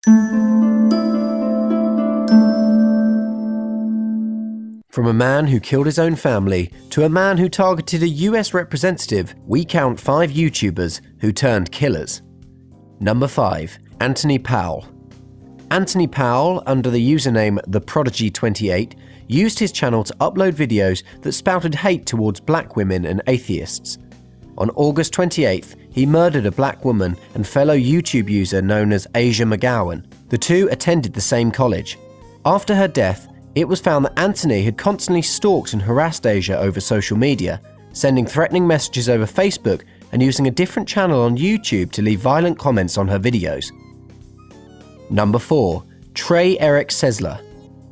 From a man who killed his own family to a man who targeted a US representative, we count 5 YouTubers who turned killers. Number 5. Anthony Powell. Anthony Powell, under the username TheProdigy28, used his channel to upload videos that spouted hate towards black women and atheists. On August 28th, he murdered a black woman and fellow YouTube user known as Asia McGowan. The two attended the same college. After her death, it was found that Anthony had constantly stalked and harassed Asia over social media, sending threatening messages over Facebook and using a different channel on YouTube to leave violent comments on her videos. Number 4. Trey Eric Sesler.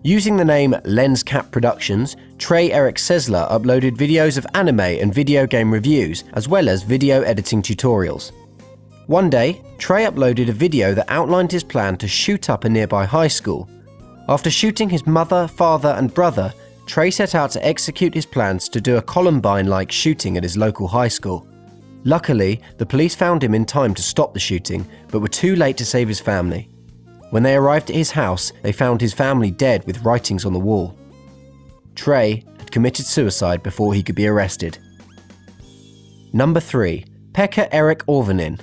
Using the name LensCap Productions, Trey Eric Sesler uploaded videos of anime and video game reviews, as well as video editing tutorials. One day, Trey uploaded a video that outlined his plan to shoot up a nearby high school. After shooting his mother, father, and brother, Trey set out to execute his plans to do a Columbine-like shooting at his local high school. Luckily, the police found him in time to stop the shooting, but were too late to save his family. When they arrived at his house, they found his family dead with writings on the wall. Trey had committed suicide before he could be arrested. Number 3. Pecha Eric Auvinen.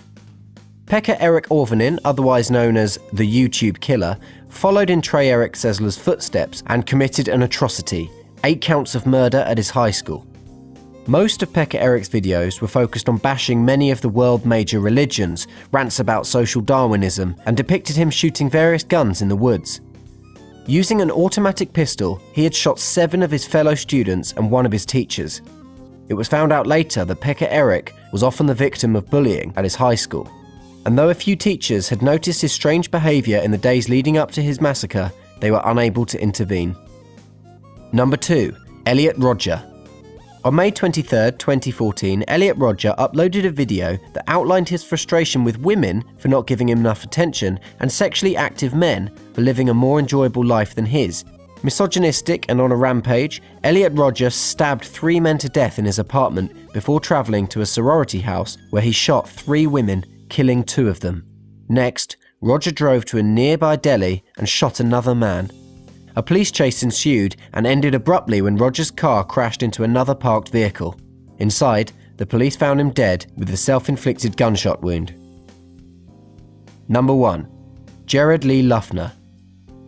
Pecha Eric Auvinen, otherwise known as the YouTube Killer, followed in Trey Eric Sesler's footsteps and committed an atrocity, 8 counts of murder at his high school. Most of Pecha Eric's videos were focused on bashing many of the world's major religions, rants about social Darwinism, and depicted him shooting various guns in the woods. Using an automatic pistol, he had shot 7 of his fellow students and 1 of his teachers. It was found out later that Pecha Eric was often the victim of bullying at his high school. And though a few teachers had noticed his strange behaviour in the days leading up to his massacre, they were unable to intervene. Number 2. Elliot Rodger. On May 23, 2014, Elliot Rodger uploaded a video that outlined his frustration with women for not giving him enough attention and sexually active men for living a more enjoyable life than his. Misogynistic and on a rampage, Elliot Rodger stabbed 3 men to death in his apartment before travelling to a sorority house where he shot 3 women, killing 2 of them. Next, Rodger drove to a nearby deli and shot another man. A police chase ensued and ended abruptly when Rodger's car crashed into another parked vehicle. Inside, the police found him dead with a self-inflicted gunshot wound. Number 1. Jared Lee Loughner.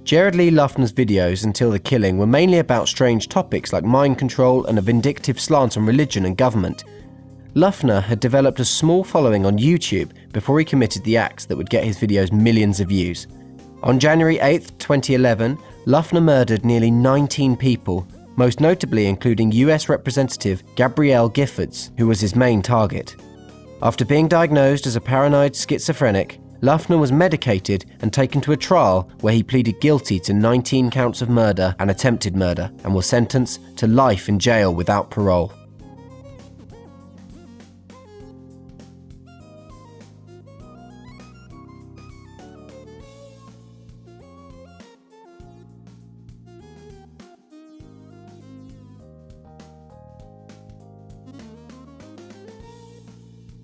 Jared Lee Loughner's videos until the killing were mainly about strange topics like mind control and a vindictive slant on religion and government. Loughner had developed a small following on YouTube before he committed the acts that would get his videos millions of views. On January 8, 2011, Loughner murdered nearly 19 people, most notably including US Representative Gabrielle Giffords, who was his main target. After being diagnosed as a paranoid schizophrenic, Loughner was medicated and taken to a trial where he pleaded guilty to 19 counts of murder and attempted murder and was sentenced to life in jail without parole.